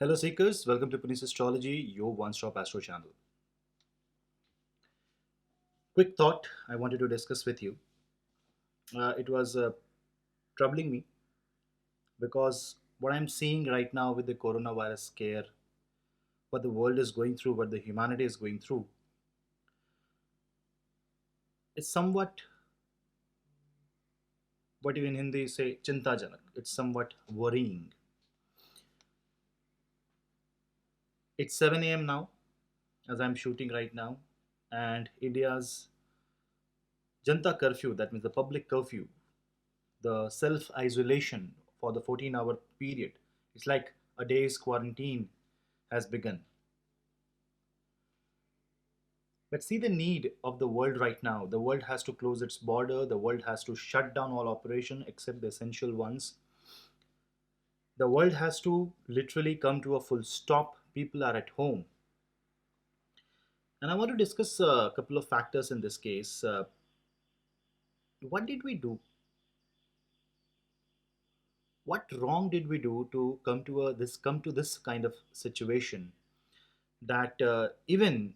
Hello Seekers, welcome to Punneit Astrology, your one-stop astro channel. Quick thought I wanted to discuss with you. It was troubling me because what I'm seeing right now with the coronavirus scare, what the world is going through, what the humanity is going through, is somewhat what you in Hindi say chintajanak. It's somewhat worrying. It's 7 a.m. now as I'm shooting right now, and India's Janta curfew, that means the public curfew, the self isolation for the 14-hour period. It's like a day's quarantine has begun. But see the need of the world right now. The world has to close its border, the world has to shut down all operation except the essential ones. The world has to literally come to a full stop. People are at home. And I want to discuss a couple of factors in this case. What did we do? What wrong did we do to come to this kind of situation that even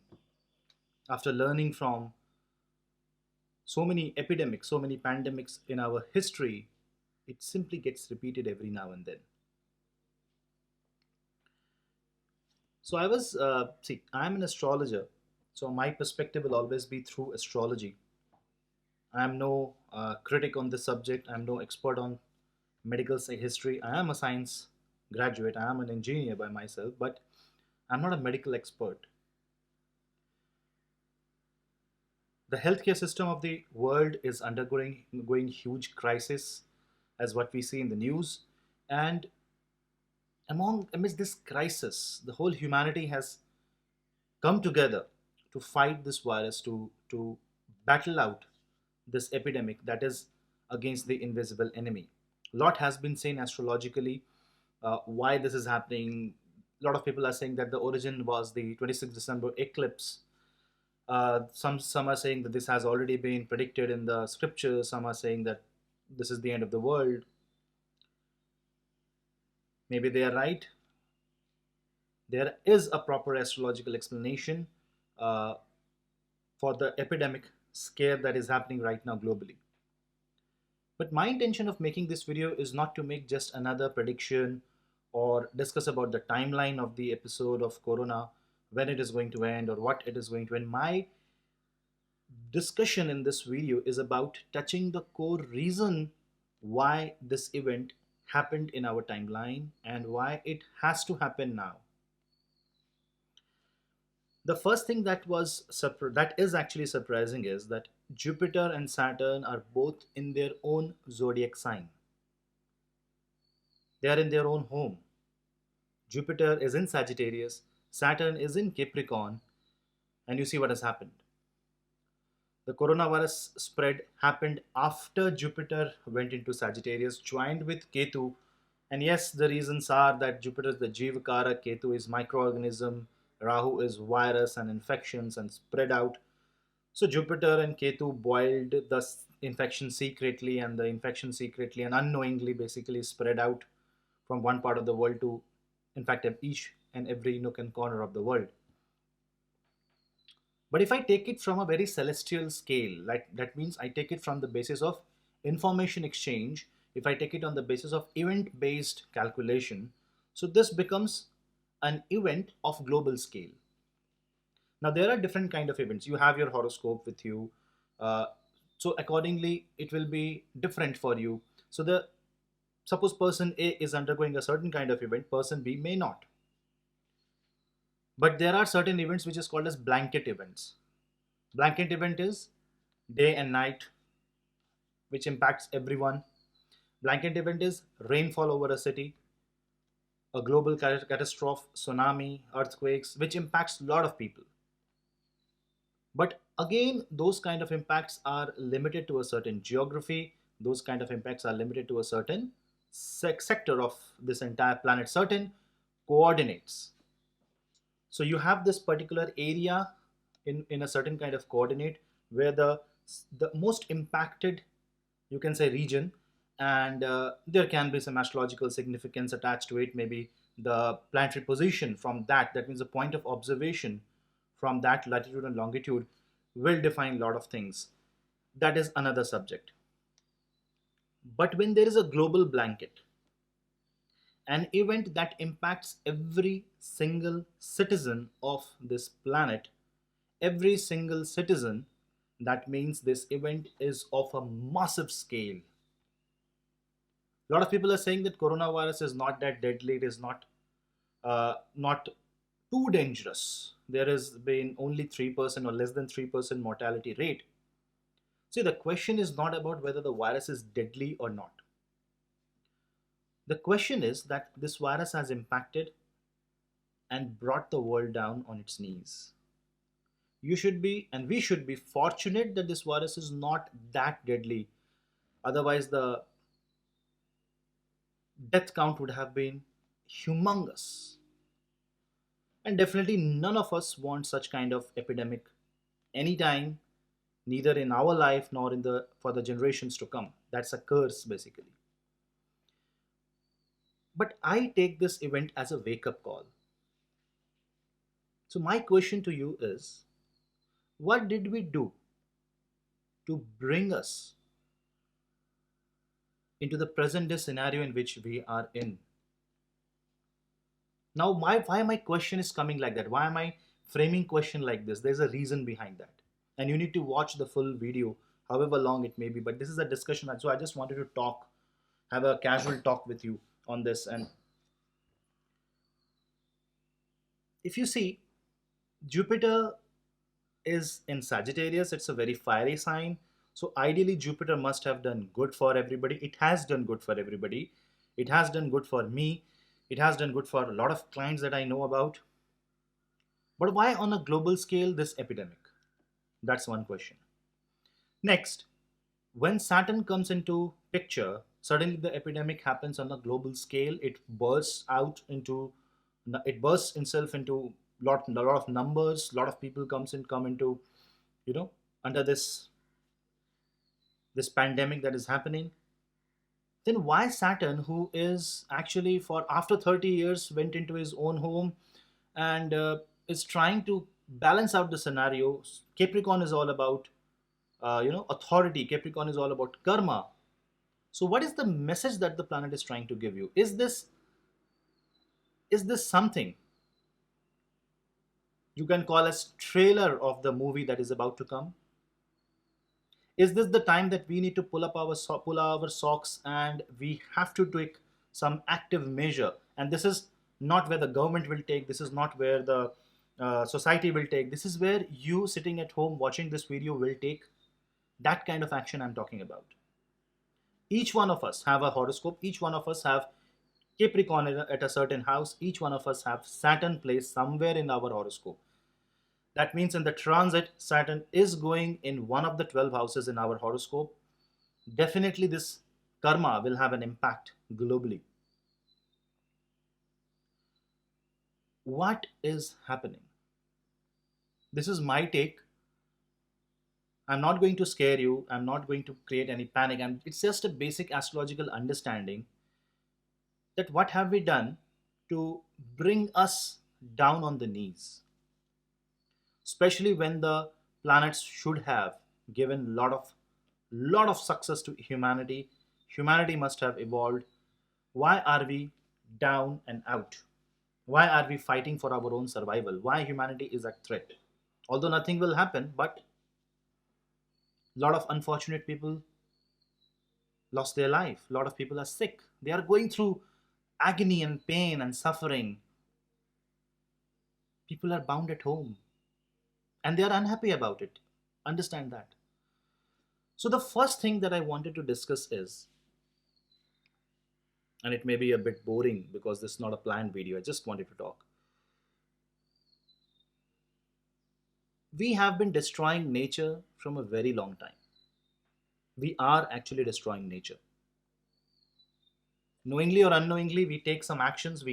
after learning from so many epidemics, so many pandemics in our history, it simply gets repeated every now and then. So I'm an astrologer, so my perspective will always be through astrology. I am no critic on this subject. I am no expert on medical history. I am a science graduate. I am an engineer by myself, but I'm not a medical expert. The healthcare system of the world is undergoing going huge crisis, as what we see in the news, and amidst this crisis, the whole humanity has come together to fight this virus, to battle out this epidemic that is against the invisible enemy. A lot has been seen astrologically why this is happening. A lot of people are saying that the origin was the 26th December eclipse. Some are saying that this has already been predicted in the scriptures. Some are saying that this is the end of the world. Maybe they are right. There is a proper astrological explanation uh, for the epidemic scare that is happening right now globally. But my intention of making this video is not to make just another prediction or discuss about the timeline of the episode of Corona, when it is going to end or what it is going to end. My discussion in this video is about touching the core reason why this event happened in our timeline and why it has to happen now. The first thing that is actually surprising is that Jupiter and Saturn are both in their own zodiac sign. They are in their own home. Jupiter is in Sagittarius, Saturn is in Capricorn, and you see what has happened. The coronavirus spread happened after Jupiter went into Sagittarius, joined with Ketu. And yes, the reasons are that Jupiter is the Jivakara, Ketu is microorganism, Rahu is virus and infections and spread out. So Jupiter and Ketu boiled the infection secretly, and the infection secretly and unknowingly basically spread out from one part of the world to, in fact, each and every nook and corner of the world. But if I take it from a very celestial scale, like that means I take it from the basis of information exchange, if I take it on the basis of event based calculation, so this becomes an event of global scale. Now there are different kind of events. You have your horoscope with you, uh, so accordingly it will be different for you. So the suppose person A is undergoing a certain kind of event, person B may not. But there are certain events which is called as blanket events. Blanket event is day and night, which impacts everyone. Blanket event is rainfall over a city, a global catastrophe, tsunami, earthquakes, which impacts a lot of people. But again, those kind of impacts are limited to a certain geography. Those kind of impacts are limited to a certain sector of this entire planet, certain coordinates. So you have this particular area in a certain kind of coordinate where the most impacted, you can say, region, and there can be some astrological significance attached to it. Maybe the planetary position from that means the point of observation from that latitude and longitude, will define a lot of things. That is another subject. But when there is a global blanket, an event that impacts every single citizen of this planet, every single citizen, that means this event is of a massive scale. A lot of people are saying that coronavirus is not that deadly, it is not too dangerous. There has been only 3% or less than 3% mortality rate. See, the question is not about whether the virus is deadly or not. The question is that this virus has impacted and brought the world down on its knees. You should be, and we should be fortunate that this virus is not that deadly. Otherwise, the death count would have been humongous. And definitely none of us want such kind of epidemic anytime, neither in our life nor in the for the generations to come. That's a curse basically. But I take this event as a wake-up call. So my question to you is, what did we do to bring us into the present day scenario in which we are in? Now, why my question is coming like that? Why am I framing question like this? There's a reason behind that. And you need to watch the full video, however long it may be. But this is a discussion. So I just wanted to talk, have a casual talk with you on this. And if you see, Jupiter is in Sagittarius. It's a very fiery sign. So ideally, Jupiter must have done good for everybody. It has done good for everybody. It has done good for me. It has done good for a lot of clients that I know about. But why on a global scale this epidemic? That's one question. Next, when Saturn comes into picture, suddenly the epidemic happens on a global scale. It bursts itself into a lot of numbers. A lot of people come into, under this pandemic that is happening. Then why Saturn, who is actually for after 30 years went into his own home and is trying to balance out the scenario? Capricorn is all about authority. Capricorn is all about karma. So what is the message that the planet is trying to give you? Is this something you can call as trailer of the movie that is about to come? Is this the time that we need to pull our socks and we have to take some active measure? And this is not where the government will take. This is not where the society will take. This is where you sitting at home watching this video will take that kind of action I'm talking about. Each one of us have a horoscope. Each one of us have Capricorn at a certain house. Each one of us have Saturn placed somewhere in our horoscope. That means in the transit, Saturn is going in one of the 12 houses in our horoscope. Definitely this karma will have an impact globally. What is happening? This is my take. I'm not going to scare you. I'm not going to create any panic. It's just a basic astrological understanding that what have we done to bring us down on the knees? Especially when the planets should have given lot of success to humanity. Humanity must have evolved. Why are we down and out? Why are we fighting for our own survival? Why humanity is at threat? Although nothing will happen, but a lot of unfortunate people lost their life. A lot of people are sick. They are going through agony and pain and suffering. People are bound at home and they are unhappy about it. Understand that. So the first thing that I wanted to discuss is, and it may be a bit boring because this is not a planned video, I just wanted to talk. We have been destroying nature from a very long time. We are actually destroying nature. Knowingly or unknowingly, we take some actions,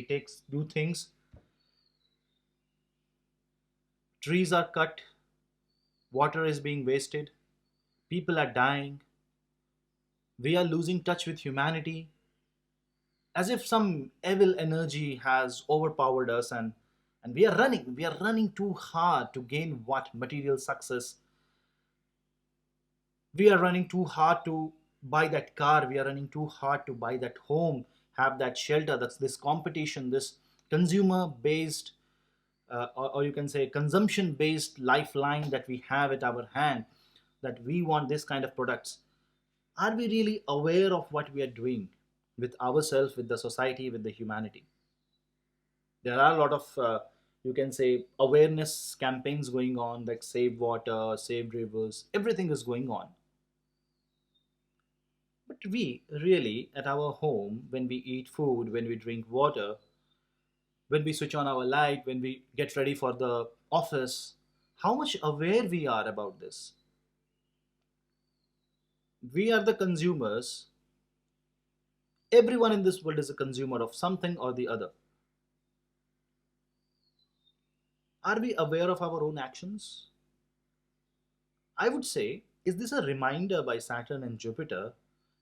do things. Trees are cut, water is being wasted, people are dying, we are losing touch with humanity. as if some evil energy has overpowered us, and we are running too hard to gain what material success. We are running too hard to buy that car, we are running too hard to buy that home, have that shelter. That's this competition, this consumer based, or you can say consumption based lifeline that we have at our hand, that we want this kind of products. Are we really aware of what we are doing with ourselves, with the society, with the humanity? There are a lot of you can say awareness campaigns going on, like save water, save rivers, everything is going on. But we really, at our home, when we eat food, when we drink water, when we switch on our light, when we get ready for the office, how much aware we are about this? We are the consumers. Everyone in this world is a consumer of something or the other. Are we aware of our own actions? I would say, is this a reminder by Saturn and Jupiter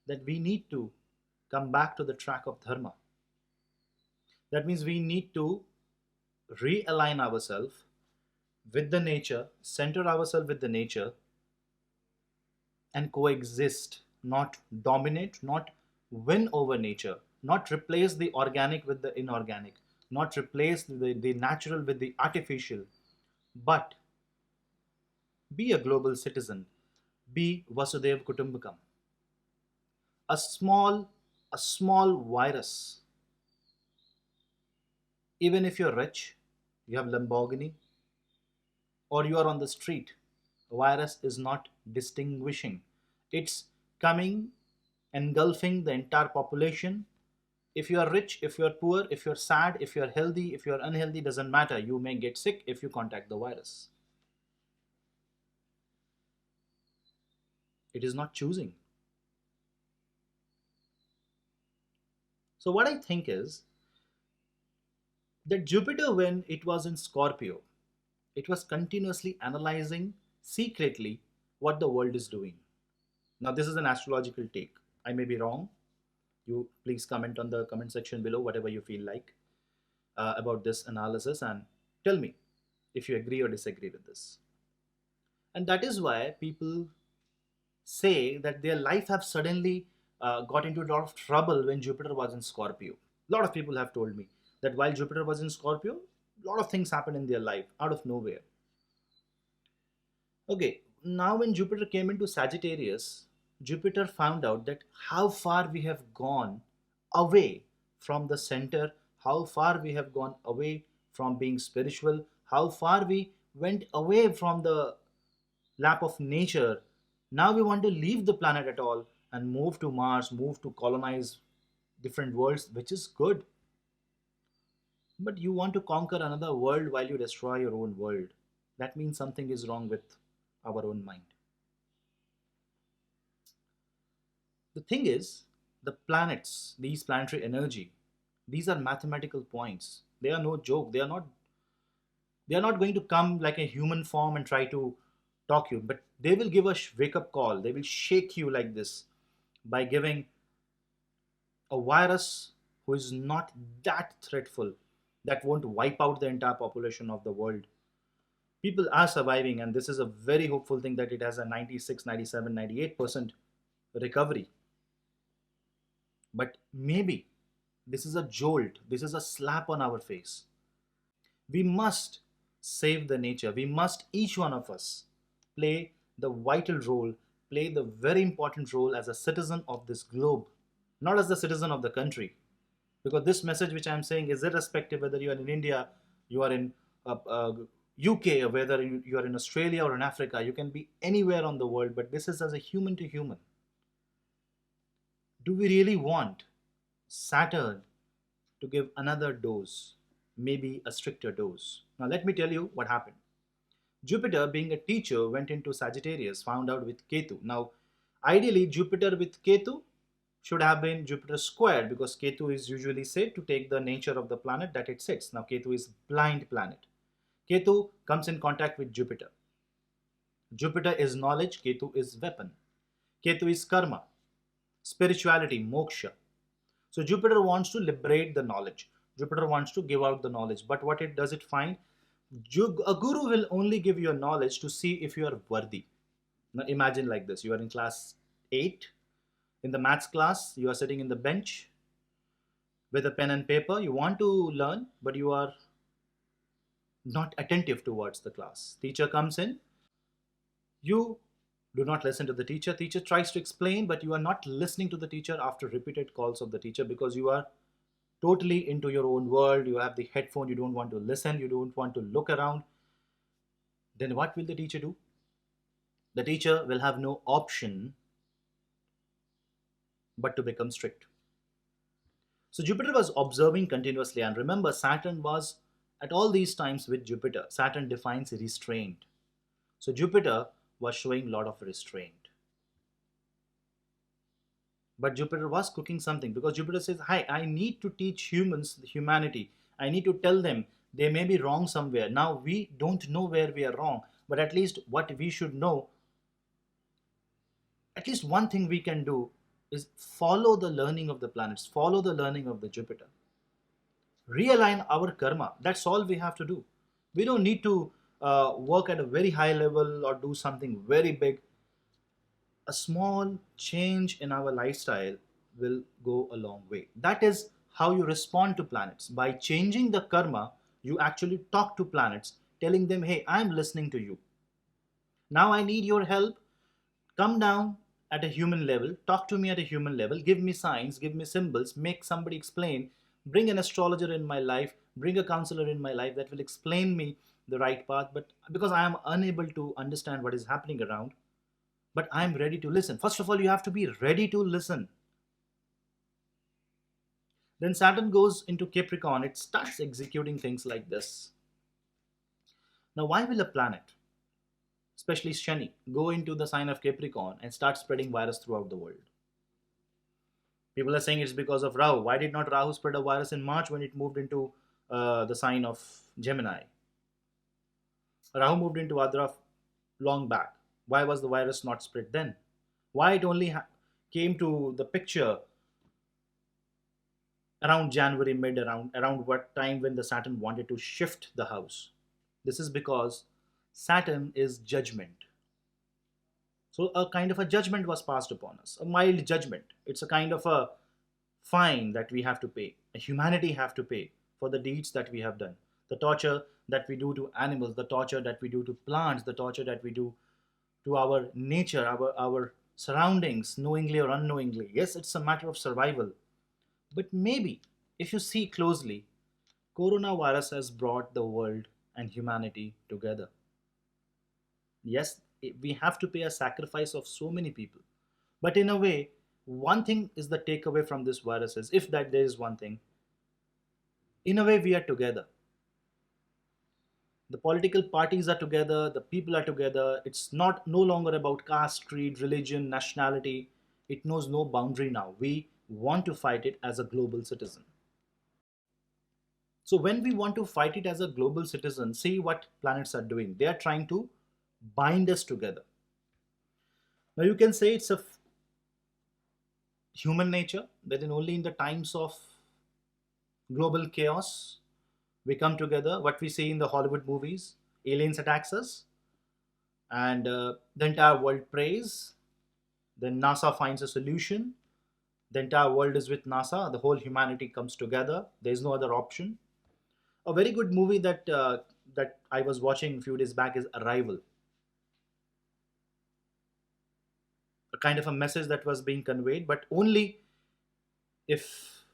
that we need to come back to the track of dharma? That means we need to realign ourselves with the nature, center ourselves with the nature, and coexist, not dominate, not win over nature, not replace the organic with the inorganic, not replace the natural with the artificial, but be a global citizen, be Vasudev Kutumbakam. A small, a small virus, even if you're rich, you have Lamborghini, or you are on the street, virus is not distinguishing. It's coming, engulfing the entire population. If you are rich, if you are poor, if you're sad, if you're healthy, if you're unhealthy, doesn't matter. You may get sick if you contact the virus. It is not choosing. So, what I think is that Jupiter, when it was in Scorpio, it was continuously analyzing secretly what the world is doing. Now, this is an astrological take. I may be wrong. You please comment on the comment section below, whatever you feel like about this analysis, and tell me if you agree or disagree with this. And that is why people say that their life have suddenly got into a lot of trouble when Jupiter was in Scorpio. A lot of people have told me that while Jupiter was in Scorpio, a lot of things happened in their life out of nowhere. Okay, now when Jupiter came into Sagittarius, Jupiter found out that how far we have gone away from the center, how far we have gone away from being spiritual, how far we went away from the lap of nature. Now we want to leave the planet at all and move to Mars, move to colonize different worlds, which is good. But you want to conquer another world while you destroy your own world. That means something is wrong with our own mind. The thing is, the planets, these planetary energy, these are mathematical points. They are no joke. They are not going to come like a human form and try to talk you, but they will give a wake up call. They will shake you like this by giving a virus who is not that threatful, that won't wipe out the entire population of the world. People are surviving, and this is a very hopeful thing that it has a 96, 97, 98% recovery. But maybe this is a jolt, this is a slap on our face. We must save the nature. We must, each one of us, play the vital role, play the very important role as a citizen of this globe, not as the citizen of the country. Because this message which I am saying is irrespective whether you are in India, you are in UK, or whether you are in Australia or in Africa. You can be anywhere on the world, but this is as a human to human. Do we really want Saturn to give another dose, maybe a stricter dose? Now, let me tell you what happened. Jupiter, being a teacher, went into Sagittarius, found out with Ketu. Now, ideally, Jupiter with Ketu should have been Jupiter squared, because Ketu is usually said to take the nature of the planet that it sits. Now, Ketu is blind planet. Ketu comes in contact with Jupiter. Jupiter is knowledge, Ketu is weapon. Ketu is karma, spirituality, moksha. So Jupiter wants to liberate the knowledge. Jupiter wants to give out the knowledge. But what it does it find? A guru will only give you knowledge to see if you are worthy. Now imagine like this: you are in class 8, in the maths class, you are sitting in the bench with a pen and paper. You want to learn, but you are not attentive towards the class. Teacher comes in, you do not listen to the teacher. Teacher tries to explain, but you are not listening to the teacher after repeated calls of the teacher, because you are totally into your own world. You have the headphone, you don't want to listen, you don't want to look around. Then what will the teacher do? The teacher will have no option but to become strict. So Jupiter was observing continuously, and remember, Saturn was at all these times with Jupiter. Saturn defines restraint. So Jupiter was showing a lot of restraint. But Jupiter was cooking something, because Jupiter says, hi, I need to teach humans, humanity. I need to tell them they may be wrong somewhere. Now we don't know where we are wrong, but at least what we should know, at least one thing we can do is follow the learning of the planets, follow the learning of the Jupiter. Realign our karma. That's all we have to do. We don't need to work at a very high level or do something very big. A small change in our lifestyle will go a long way. That is how you respond to planets. By changing the karma, you actually talk to planets, telling them, hey, I'm listening to you. Now I need your help. Come down at a human level, talk to me at a human level, give me signs, give me symbols, make somebody explain, bring an astrologer in my life, bring a counselor in my life that will explain me the right path. But because I am unable to understand what is happening around, but I am ready to listen. First of all, you have to be ready to listen. Then Saturn goes into Capricorn, it starts executing things like this. Now, why will a planet, especially Shani, go into the sign of Capricorn and start spreading virus throughout the world? People are saying it's because of Rahu. Why did not Rahu spread a virus in March when it moved into the sign of Gemini? Rahu moved into Adra long back. Why was the virus not spread then? Why it only came to the picture around January mid, around what time when the Saturn wanted to shift the house? This is because Saturn is judgment. So a kind of a judgment was passed upon us, a mild judgment. It's a kind of a fine that we have to pay, humanity have to pay for the deeds that we have done. The torture that we do to animals, the torture that we do to plants, the torture that we do to our nature, our surroundings, knowingly or unknowingly. Yes, it's a matter of survival. But maybe, if you see closely, coronavirus has brought the world and humanity together. Yes, we have to pay a sacrifice of so many people. But in a way, one thing is the takeaway from this virus is, if that there is one thing, in a way we are together. The political parties are together, the people are together. It's not no longer about caste, creed, religion, nationality. It knows no boundary now. We want to fight it as a global citizen. So when we want to fight it as a global citizen, see what planets are doing. They are trying to bind us together. Now you can say it's a human nature that only in the times of global chaos we come together. What we see in the Hollywood movies, aliens attacks us, and the entire world prays. Then NASA finds a solution. The entire world is with NASA. The whole humanity comes together. There is no other option. A very good movie that I was watching a few days back is Arrival. A kind of a message that was being conveyed, but only if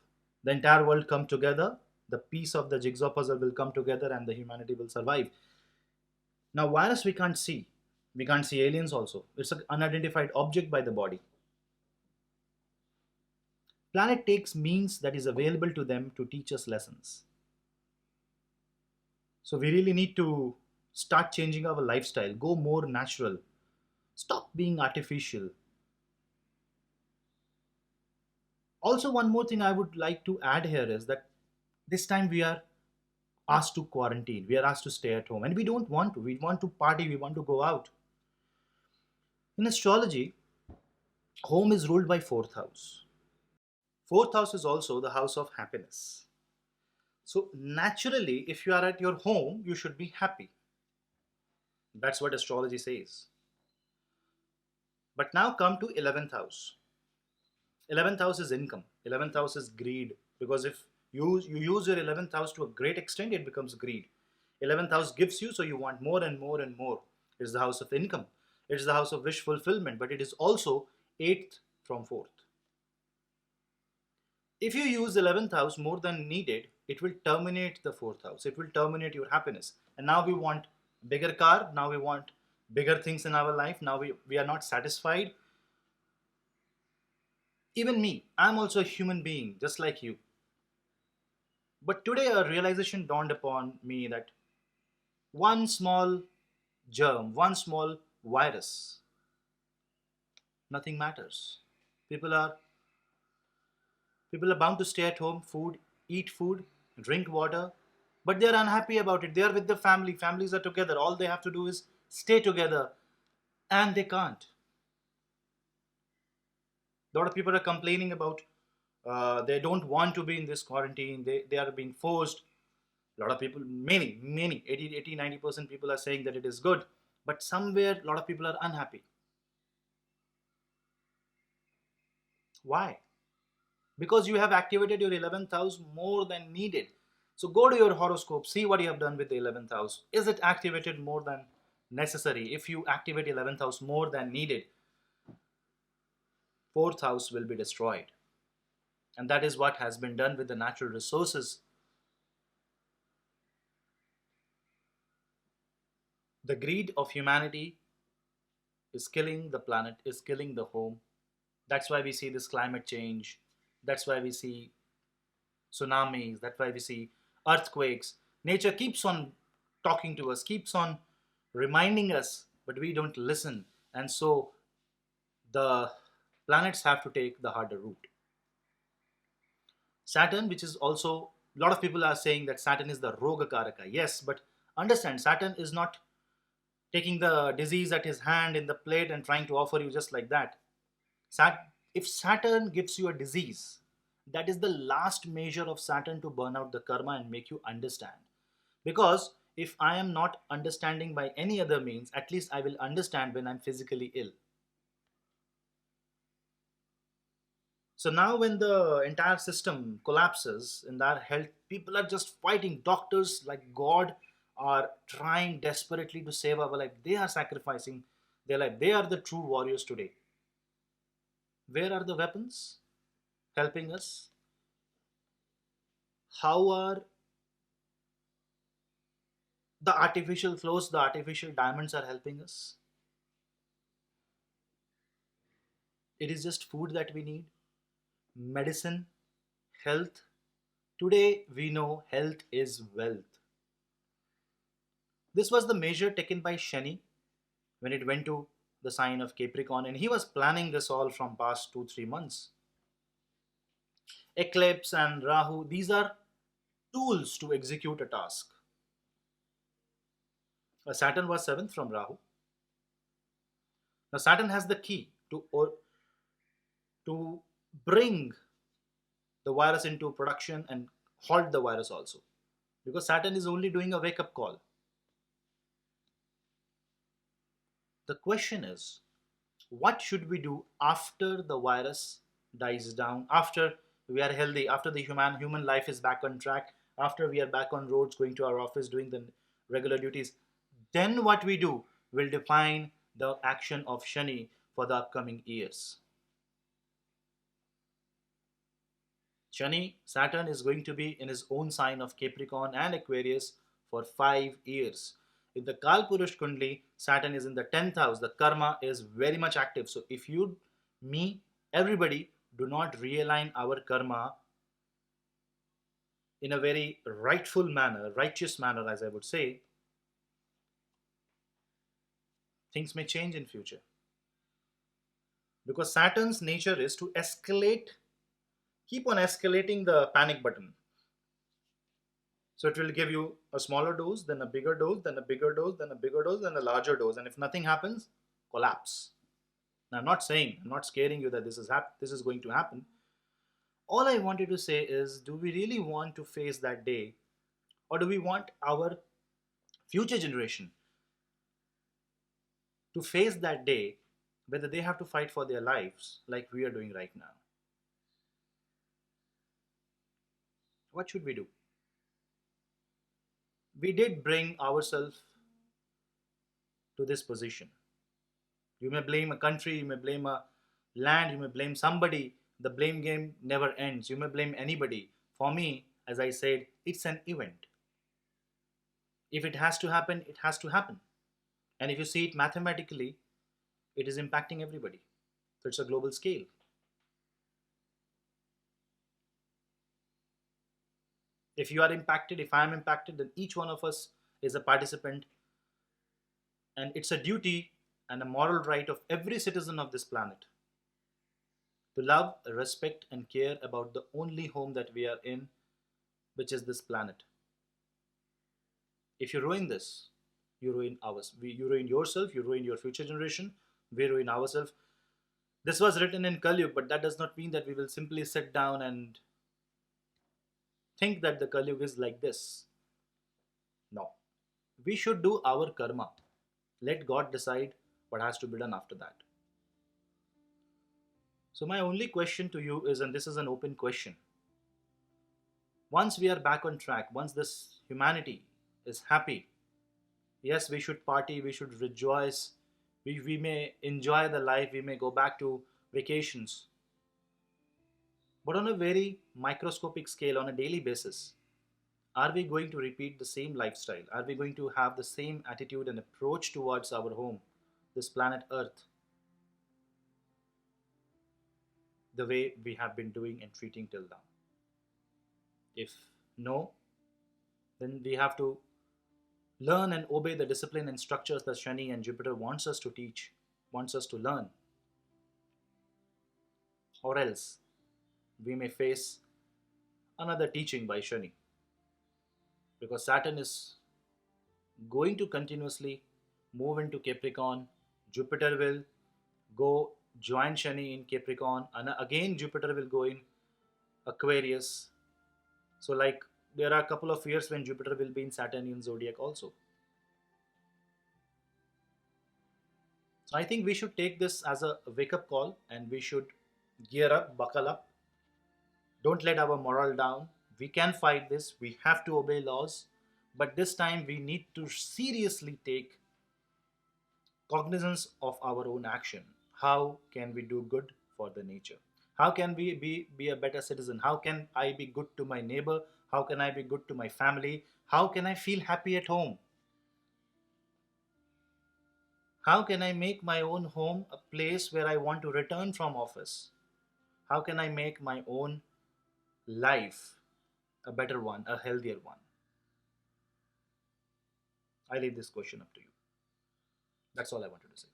the entire world come together, the piece of the jigsaw puzzle will come together and the humanity will survive. Now virus we can't see. We can't see aliens also. It's an unidentified object by the body. Planet takes means that is available to them to teach us lessons. So we really need to start changing our lifestyle, go more natural, stop being artificial. Also, one more thing I would like to add here is that this time we are asked to quarantine, we are asked to stay at home, and we don't want to. We want to party, we want to go out. In astrology, home is ruled by fourth house. Fourth house is also the house of happiness. So naturally, if you are at your home, you should be happy. That's what astrology says. But now come to 11th house. 11th house is income. 11th house is greed. Because if you use your 11th house to a great extent, it becomes greed. 11th house gives you, so you want more and more and more. It's the house of income. It's the house of wish fulfillment, but it is also 8th from 4th. If you use 11th house more than needed, it will terminate the 4th house. It will terminate your happiness. And now we want bigger car. Now we want bigger things in our life. Now we are not satisfied. Even me, I'm also a human being, just like you. But today a realization dawned upon me that one small germ, one small virus, nothing matters. People are people are bound to stay at home, eat food, drink water, but they're unhappy about it. They're with the family. Families are together. All they have to do is stay together, and they can't. A lot of people are complaining about they don't want to be in this quarantine. They are being forced. A lot of people, many 80, 90% people are saying that it is good, but somewhere a lot of people are unhappy. Why? Because you have activated your 11th house more than needed. So go to your horoscope, see what you have done with the 11th house. Is it activated more than necessary? If you activate 11th house more than needed, 4th house will be destroyed. And that is what has been done with the natural resources. The greed of humanity is killing the planet, is killing the home. That's why we see this climate change. That's why we see tsunamis. That's why we see earthquakes. Nature keeps on talking to us, keeps on reminding us, but we don't listen. And so the planets have to take the harder route. Saturn, which is also, a lot of people are saying that Saturn is the Roga Karaka. Yes, but understand, Saturn is not taking the disease at his hand in the plate and trying to offer you just like that. If Saturn gives you a disease, that is the last measure of Saturn to burn out the karma and make you understand. Because if I am not understanding by any other means, at least I will understand when I'm physically ill. So now, when the entire system collapses in our health, people are just fighting. Doctors, like God, are trying desperately to save our life. They are sacrificing their life. They are the true warriors today. Where are the weapons helping us? How are the artificial flows, the artificial diamonds are helping us? It is just food that we need, medicine, health. Today we know health is wealth. This was the measure taken by Shani when it went to the sign of Capricorn, and he was planning this all from past 2 3 months. Eclipse and Rahu, these are tools to execute a task. Saturn was 7th from Rahu. Now Saturn has the key to bring the virus into production and halt the virus also, because Saturn is only doing a wake up call. The question is, what should we do after the virus dies down, after we are healthy, after the human life is back on track, after we are back on roads, going to our office, doing the regular duties? Then what we do will define the action of Shani for the upcoming years. Shani, Saturn is going to be in his own sign of Capricorn and Aquarius for 5 years. In the Kalpurush Kundli, Saturn is in the 10th house. The karma is very much active. So if you, me, everybody do not realign our karma in a very rightful manner, righteous manner, as I would say, things may change in future. Because Saturn's nature is to escalate, keep on escalating the panic button. So it will give you a smaller dose, then a bigger dose, then a bigger dose, then a bigger dose, then a larger dose. And if nothing happens, collapse. Now, I'm not scaring you that this is going to happen. All I wanted to say is, do we really want to face that day, or do we want our future generation to face that day, whether they have to fight for their lives like we are doing right now? What should we do? We did bring ourselves to this position. You may blame a country, you may blame a land, you may blame somebody. The blame game never ends. You may blame anybody. For me, as I said, it's an event. If it has to happen, it has to happen. And if you see it mathematically, it is impacting everybody. So it's a global scale. If you are impacted, if I am impacted, then each one of us is a participant. And it's a duty and a moral right of every citizen of this planet to love, respect, and care about the only home that we are in, which is this planet. If you ruin this, you ruin ours. You ruin yourself, you ruin your future generation, we ruin ourselves. This was written in Kali Yuga, but that does not mean that we will simply sit down and think that the Kali Yuga is like this. No. We should do our karma. Let God decide what has to be done after that. So, my only question to you is, and this is an open question, once we are back on track, once this humanity is happy, yes, we should party, we should rejoice, we may enjoy the life, we may go back to vacations, but on a very microscopic scale, on a daily basis, are we going to repeat the same lifestyle? Are we going to have the same attitude and approach towards our home, this planet Earth, the way we have been doing and treating till now? If no, then we have to learn and obey the discipline and structures that Shani and Jupiter wants us to teach, wants us to learn. Or else we may face another teaching by Shani, because Saturn is going to continuously move into Capricorn. Jupiter will go join Shani in Capricorn, and again Jupiter will go in Aquarius. So, like, there are a couple of years when Jupiter will be in Saturnian zodiac also. So, I think we should take this as a wake up call and we should gear up, buckle up. Don't let our morale down. We can fight this, we have to obey laws, but this time we need to seriously take cognizance of our own action. How can we do good for the nature? How can we be a better citizen? How can I be good to my neighbor? How can I be good to my family? How can I feel happy at home? How can I make my own home a place where I want to return from office? How can I make my own life a better one, a healthier one? I leave this question up to you. That's all I wanted to say.